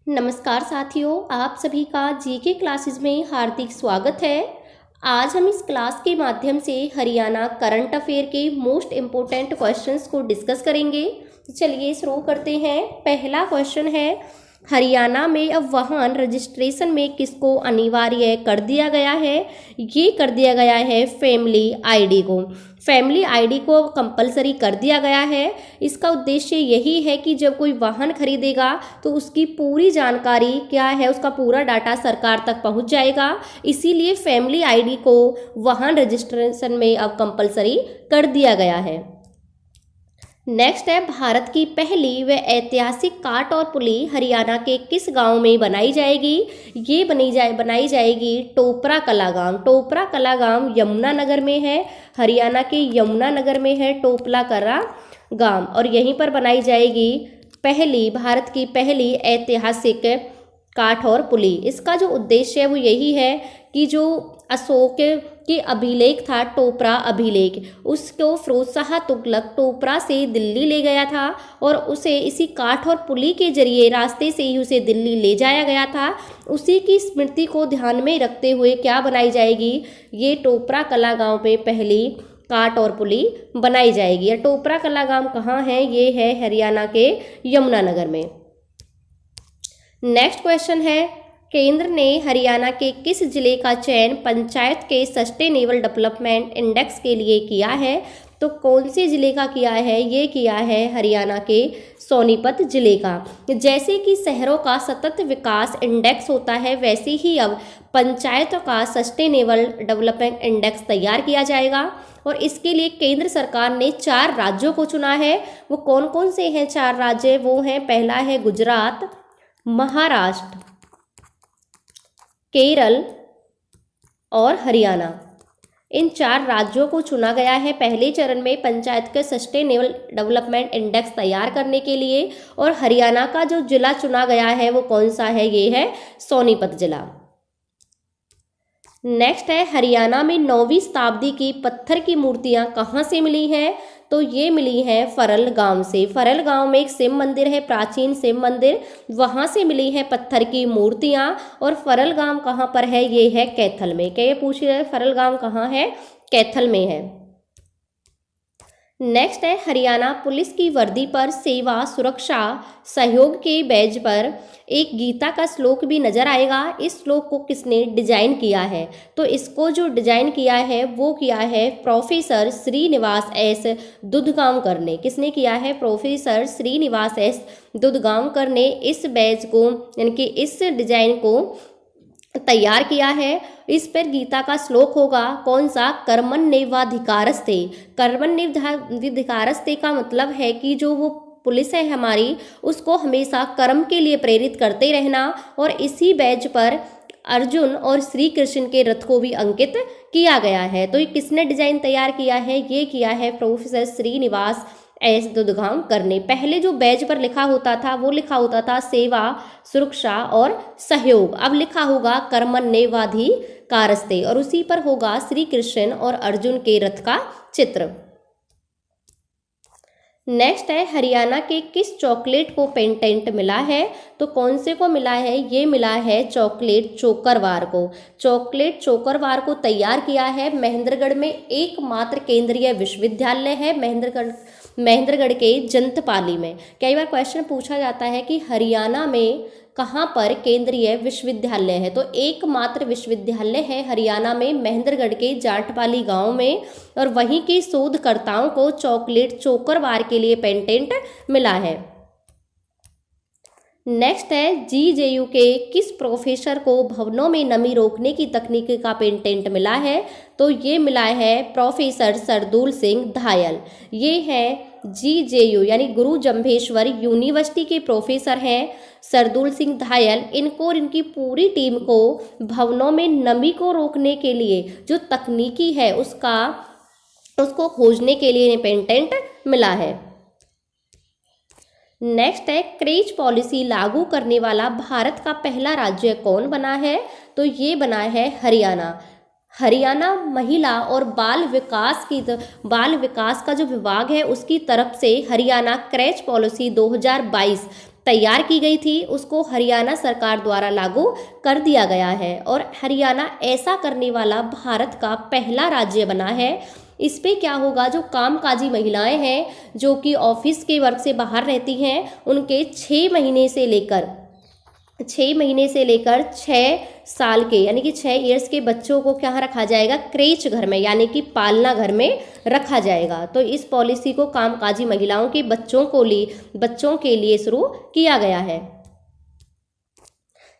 नमस्कार साथियों, आप सभी का जीके क्लासेस में हार्दिक स्वागत है। आज हम इस क्लास के माध्यम से हरियाणा करंट अफेयर के मोस्ट इम्पोर्टेंट क्वेश्चंस को डिस्कस करेंगे। तो चलिए शुरू करते हैं। पहला क्वेश्चन है, हरियाणा में अब वाहन रजिस्ट्रेशन में किसको अनिवार्य कर दिया गया है? ये कर दिया गया है फैमिली आईडी को। फैमिली आईडी को कंपलसरी कर दिया गया है। इसका उद्देश्य यही है कि जब कोई वाहन खरीदेगा तो उसकी पूरी जानकारी क्या है, उसका पूरा डाटा सरकार तक पहुंच जाएगा। इसीलिए फैमिली आईडी को वाहन रजिस्ट्रेशन में अब कंपलसरी कर दिया गया है। नेक्स्ट है, भारत की पहली व ऐतिहासिक काट और पुली हरियाणा के किस गांव में बनाई जाएगी? ये बनाई जाएगी टोपरा कला गांव। टोपरा कला गांव यमुनानगर में है। हरियाणा के यमुनानगर में है टोपला कला गांव और यहीं पर बनाई जाएगी भारत की पहली ऐतिहासिक काठ और पुली। इसका जो उद्देश्य है वो यही है कि जो अशोक के अभिलेख था, टोपरा अभिलेख, उसको फिरोज शाह तुगलक टोपरा से दिल्ली ले गया था और उसे इसी काठ और पुली के जरिए रास्ते से ही उसे दिल्ली ले जाया गया था। उसी की स्मृति को ध्यान में रखते हुए क्या बनाई जाएगी? ये टोपरा कला गांव पे पहली काठ और पुली बनाई जाएगी। या टोपरा कला गांव कहाँ है? ये है हरियाणा के यमुनानगर में। नेक्स्ट क्वेश्चन है, केंद्र ने हरियाणा के किस जिले का चयन पंचायत के सस्टेनेबल डेवलपमेंट इंडेक्स के लिए किया है? तो कौन से जिले का किया है? ये किया है हरियाणा के सोनीपत जिले का। जैसे कि शहरों का सतत विकास इंडेक्स होता है, वैसे ही अब पंचायतों का सस्टेनेबल डेवलपमेंट इंडेक्स तैयार किया जाएगा और इसके लिए केंद्र सरकार ने 4 राज्यों को चुना है। वो कौन कौन से हैं 4 राज्य? वो हैं, पहला है गुजरात, महाराष्ट्र, केरल और हरियाणा। इन 4 राज्यों को चुना गया है पहले चरण में पंचायत के सस्टेनेबल डेवलपमेंट इंडेक्स तैयार करने के लिए। और हरियाणा का जो जिला चुना गया है वो कौन सा है? ये है सोनीपत जिला। नेक्स्ट है, हरियाणा में 9वीं शताब्दी की पत्थर की मूर्तियां कहाँ से मिली हैं? तो ये मिली हैं फरल गांव से। फरल गांव में एक शिव मंदिर है, प्राचीन शिव मंदिर, वहां से मिली हैं पत्थर की मूर्तियां। और फरल गांव कहाँ पर है? ये है कैथल में। क्या ये पूछ रहे हैं फरल गांव कहाँ है? कैथल में है। नेक्स्ट है, हरियाणा पुलिस की वर्दी पर सेवा सुरक्षा सहयोग के बैज पर एक गीता का श्लोक भी नजर आएगा। इस श्लोक को किसने डिजाइन किया है? तो इसको जो डिजाइन किया है वो किया है प्रोफेसर श्रीनिवास एस दुधगांवकर ने। किसने किया है? प्रोफेसर श्रीनिवास एस दुधगांवकर ने इस बैज को, यानी कि इस डिजाइन को तैयार किया है। इस पर गीता का श्लोक होगा कौन सा? कर्मण्येवाधिकारस्ते। कर्मण्येवाधिकारस्ते का मतलब है कि जो वो पुलिस है हमारी, उसको हमेशा कर्म के लिए प्रेरित करते रहना। और इसी बैच पर अर्जुन और श्री कृष्ण के रथ को भी अंकित किया गया है। तो ये किसने डिजाइन तैयार किया है? ये किया है प्रोफेसर श्रीनिवास एस दुधगांवकर ने। पहले जो बैच पर लिखा होता था वो लिखा होता था सेवा सुरक्षा और सहयोग, अब लिखा होगा कर्मण्येवाधिकारस्ते और उसी पर होगा श्री कृष्ण और अर्जुन के रथ का चित्र। नेक्स्ट है, हरियाणा के किस चॉकलेट को पेटेंट मिला है? तो कौन से को मिला है? ये मिला है चॉकलेट चोकरवार को। चॉकलेट चोकरवार को तैयार किया है महेंद्रगढ़ में एकमात्र केंद्रीय विश्वविद्यालय है, महेंद्रगढ़ के जंतपाली में। कई बार क्वेश्चन पूछा जाता है कि हरियाणा में कहाँ पर केंद्रीय विश्वविद्यालय है? तो एकमात्र विश्वविद्यालय है हरियाणा में महेंद्रगढ़ के जाटपाली गांव में और वहीं के शोधकर्ताओं को चॉकलेट चोकरवार के लिए पेटेंट मिला है। नेक्स्ट है, जीजेयू के किस प्रोफेसर को भवनों में नमी रोकने की तकनीक का पेटेंट मिला है? तो ये मिला है प्रोफेसर सरदूल सिंह धायल। ये हैं जीजेयू यानी गुरु जम्भेश्वर यूनिवर्सिटी के प्रोफेसर हैं सरदूल सिंह धायल। इनको और इनकी पूरी टीम को भवनों में नमी को रोकने के लिए जो तकनीकी है उसको खोजने के लिए पेटेंट मिला है। नेक्स्ट है, क्रेज पॉलिसी लागू करने वाला भारत का पहला राज्य कौन बना है? तो ये बना है हरियाणा। हरियाणा महिला और बाल विकास का जो विभाग है उसकी तरफ से हरियाणा क्रेच पॉलिसी 2022 तैयार की गई थी उसको हरियाणा सरकार द्वारा लागू कर दिया गया है और हरियाणा ऐसा करने वाला भारत का पहला राज्य बना है। इस पे क्या होगा, जो कामकाजी महिलाएं हैं जो कि ऑफिस के वर्क से बाहर रहती हैं उनके 6 महीने से लेकर 6 साल के यानी कि 6 इयर्स के बच्चों को क्या रखा जाएगा, क्रेच घर में यानी कि पालना घर में रखा जाएगा। तो इस पॉलिसी को कामकाजी महिलाओं के बच्चों के लिए शुरू किया गया है।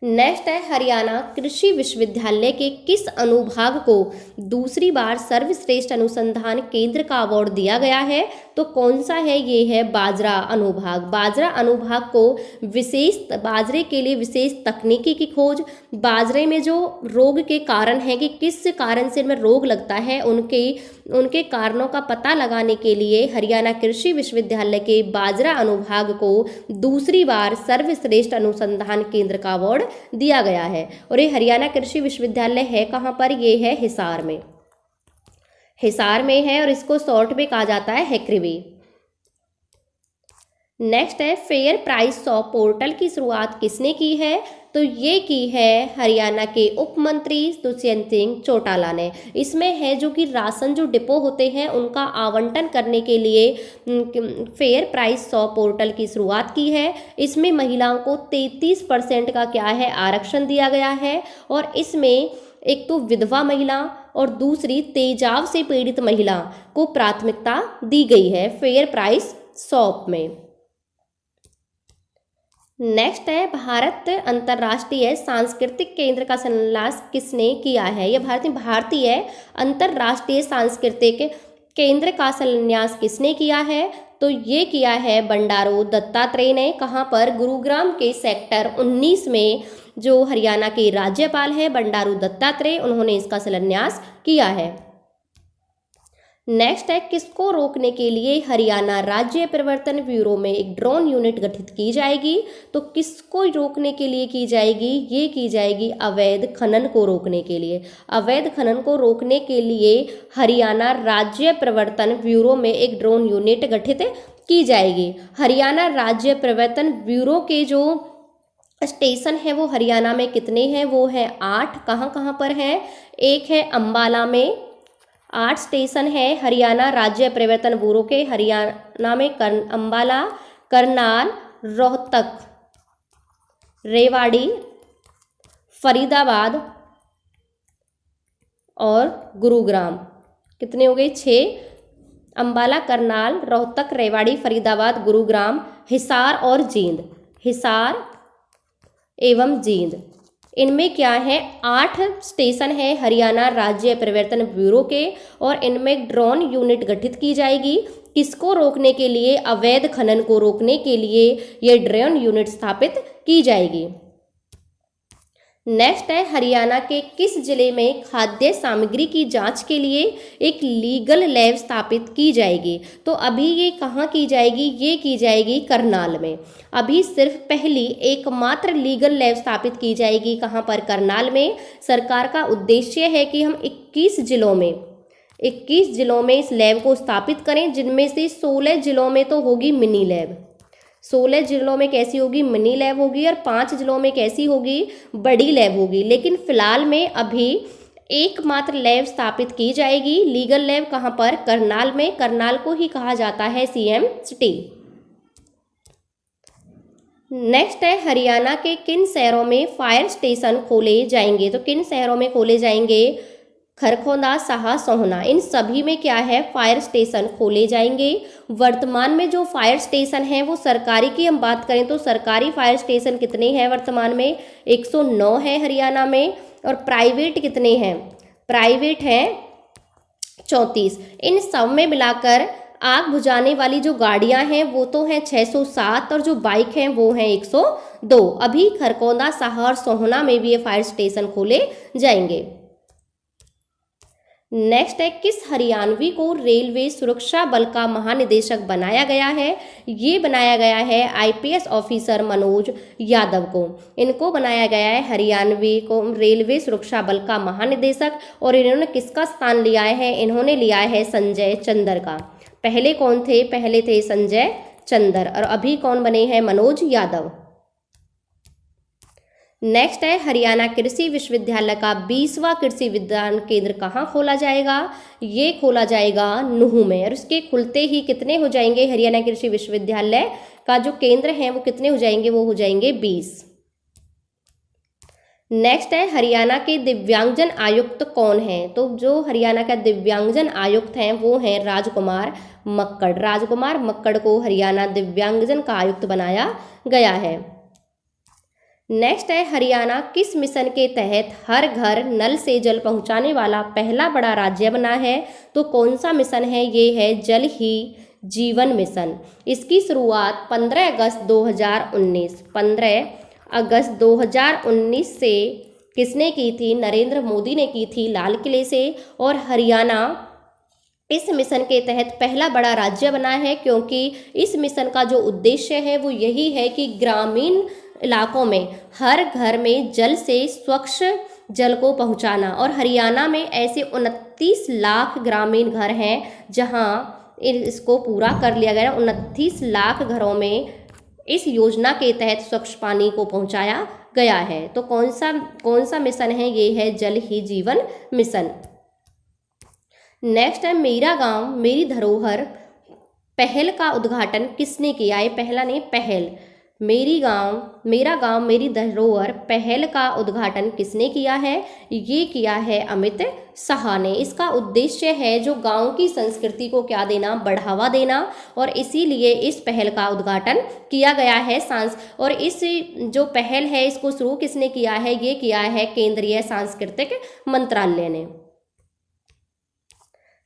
नेक्स्ट है, हरियाणा कृषि विश्वविद्यालय के किस अनुभाग को दूसरी बार सर्वश्रेष्ठ अनुसंधान केंद्र का अवार्ड दिया गया है? तो कौन सा है, ये है बाजरा अनुभाग। बाजरा अनुभाग को बाजरे के लिए विशेष तकनीकी की खोज, बाजरे में जो रोग के कारण है कि किस कारण से इनमें रोग लगता है उनके कारणों का पता लगाने के लिए हरियाणा कृषि विश्वविद्यालय के बाजरा अनुभाग को दूसरी बार सर्वश्रेष्ठ अनुसंधान केंद्र का अवार्ड दिया गया है। और ये हरियाणा कृषि विश्वविद्यालय है कहाँ पर, ये है हिसार में है और इसको शॉर्ट में कहा जाता है हैक्रीवे। नेक्स्ट है, फेयर प्राइस शॉप पोर्टल की शुरुआत किसने की है? तो ये की है हरियाणा के उप मंत्री दुष्यंत सिंह चौटाला ने। इसमें है जो कि राशन जो डिपो होते हैं उनका आवंटन करने के लिए फेयर प्राइस शॉप पोर्टल की शुरुआत की है। इसमें महिलाओं को 33% का क्या है, आरक्षण दिया गया है और इसमें एक तो विधवा महिला और दूसरी तेजाब से पीड़ित महिला को प्राथमिकता दी गई है फेयर प्राइस शॉप में। नेक्स्ट है, भारत अंतर्राष्ट्रीय सांस्कृतिक केंद्र का शिलान्यास किसने किया है? यह भारतीय अंतर्राष्ट्रीय सांस्कृतिक केंद्र का शिलान्यास किसने किया है? तो ये किया है बंडारू दत्तात्रेय ने। कहाँ पर? गुरुग्राम के सेक्टर 19 में जो हरियाणा के राज्यपाल है बंडारू दत्तात्रेय, उन्होंने इसका शिलान्यास किया है। नेक्स्ट है, किसको रोकने के लिए हरियाणा राज्य प्रवर्तन ब्यूरो में एक ड्रोन यूनिट गठित की जाएगी? तो किसको रोकने के लिए की जाएगी? ये की जाएगी अवैध खनन को रोकने के लिए। अवैध खनन को रोकने के लिए हरियाणा राज्य प्रवर्तन ब्यूरो में एक ड्रोन यूनिट गठित की जाएगी। हरियाणा राज्य प्रवर्तन ब्यूरो के जो स्टेशन है वो हरियाणा में कितने हैं? वो है 8। कहाँ कहाँ पर हैं? एक है अंबाला में, 8 स्टेशन है हरियाणा राज्य प्रवर्तन ब्यूरो के। हरियाणा में अंबाला, करनाल, रोहतक, रेवाड़ी, फरीदाबाद और गुरुग्राम। कितने हो गए? 6। अंबाला, करनाल, रोहतक, रेवाड़ी, फरीदाबाद, गुरुग्राम, हिसार और जींद। हिसार एवं जींद, इनमें क्या है 8 स्टेशन है हरियाणा राज्य प्रवर्तन ब्यूरो के और इनमें ड्रोन यूनिट गठित की जाएगी। किसको रोकने के लिए? अवैध खनन को रोकने के लिए ये ड्रोन यूनिट स्थापित की जाएगी। नेक्स्ट है, हरियाणा के किस जिले में खाद्य सामग्री की जांच के लिए एक लीगल लैब स्थापित की जाएगी? तो अभी ये कहाँ की जाएगी? ये की जाएगी करनाल में। अभी सिर्फ पहली एकमात्र लीगल लैब स्थापित की जाएगी। कहाँ पर? करनाल में। सरकार का उद्देश्य है कि हम 21 जिलों में इस लैब को स्थापित करें, जिनमें से 16 जिलों में तो होगी मिनी लैब। 16 जिलों में कैसी होगी? मिनी लैब होगी और 5 जिलों में कैसी होगी? बड़ी लैब होगी। लेकिन फिलहाल में अभी एकमात्र लैब स्थापित की जाएगी, लीगल लैब। कहाँ पर? करनाल में। करनाल को ही कहा जाता है सीएम सिटी। नेक्स्ट है, हरियाणा के किन शहरों में फायर स्टेशन खोले जाएंगे? तो किन शहरों में खोले जाएंगे? खरखोदा, साहा, सोहना, इन सभी में क्या है? फायर स्टेशन खोले जाएंगे। वर्तमान में जो फायर स्टेशन हैं वो सरकारी की हम बात करें तो सरकारी फायर स्टेशन कितने हैं वर्तमान में? 109 है हरियाणा में। और प्राइवेट कितने हैं? प्राइवेट हैं 34। इन सब में मिलाकर आग बुझाने वाली जो गाड़ियां हैं वो तो हैं 607 और जो बाइक हैं वो हैं 102। अभी खरखोदा, साहा और सोहना में भी ये फायर स्टेशन खोले जाएंगे। नेक्स्ट है, किस हरियाणवी को रेलवे सुरक्षा बल का महानिदेशक बनाया गया है? ये बनाया गया है आईपीएस ऑफिसर मनोज यादव को। इनको बनाया गया है हरियाणवी को रेलवे सुरक्षा बल का महानिदेशक। और इन्होंने किसका स्थान लिया है? इन्होंने लिया है संजय चंदर का। पहले कौन थे? पहले थे संजय चंदर, और अभी कौन बने हैं? मनोज यादव। नेक्स्ट है हरियाणा कृषि विश्वविद्यालय का 20वां कृषि विज्ञान केंद्र कहाँ खोला जाएगा? ये खोला जाएगा नूंह में, और उसके खुलते ही कितने हो जाएंगे? हरियाणा कृषि विश्वविद्यालय का जो केंद्र है वो कितने हो जाएंगे? वो हो जाएंगे 20। नेक्स्ट है हरियाणा के दिव्यांगजन आयुक्त कौन है? तो जो हरियाणा का दिव्यांगजन आयुक्त हैं वो हैं राजकुमार मक्कड़। राजकुमार मक्कड़ को हरियाणा दिव्यांगजन का आयुक्त बनाया गया है। नेक्स्ट है हरियाणा किस मिशन के तहत हर घर नल से जल पहुंचाने वाला पहला बड़ा राज्य बना है? तो कौन सा मिशन है? ये है जल ही जीवन मिशन। इसकी शुरुआत 15 अगस्त 2019 से किसने की थी? नरेंद्र मोदी ने की थी लाल किले से। और हरियाणा इस मिशन के तहत पहला बड़ा राज्य बना है क्योंकि इस मिशन का जो उद्देश्य है वो यही है कि ग्रामीण इलाकों में हर घर में जल से स्वच्छ जल को पहुंचाना। और हरियाणा में ऐसे 29 लाख ग्रामीण घर हैं जहां इसको पूरा कर लिया गया। 29 लाख घरों में इस योजना के तहत स्वच्छ पानी को पहुंचाया गया है। तो कौन सा मिशन है? ये है जल ही जीवन मिशन। नेक्स्ट है मेरा गांव मेरी धरोहर पहल का उद्घाटन किसने किया है? पहला नहीं, पहल। मेरा गांव मेरी धरोहर पहल का उद्घाटन किसने किया है? ये किया है अमित शाह ने। इसका उद्देश्य है जो गांव की संस्कृति को क्या देना? बढ़ावा देना, और इसीलिए इस पहल का उद्घाटन किया गया है। और इस जो पहल है इसको शुरू किसने किया है? ये किया है केंद्रीय सांस्कृतिक मंत्रालय ने।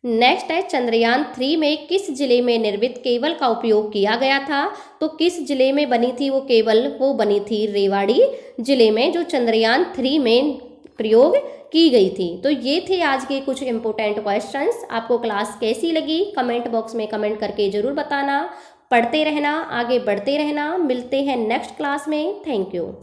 नेक्स्ट है चंद्रयान 3 में किस जिले में निर्मित केबल का उपयोग किया गया था? तो किस जिले में बनी थी वो केबल? वो बनी थी रेवाड़ी जिले में, जो चंद्रयान 3 में प्रयोग की गई थी। तो ये थे आज के कुछ इंपॉर्टेंट क्वेश्चंस। आपको क्लास कैसी लगी कमेंट बॉक्स में कमेंट करके जरूर बताना। पढ़ते रहना, आगे बढ़ते रहना। मिलते हैं नेक्स्ट क्लास में। Thank you.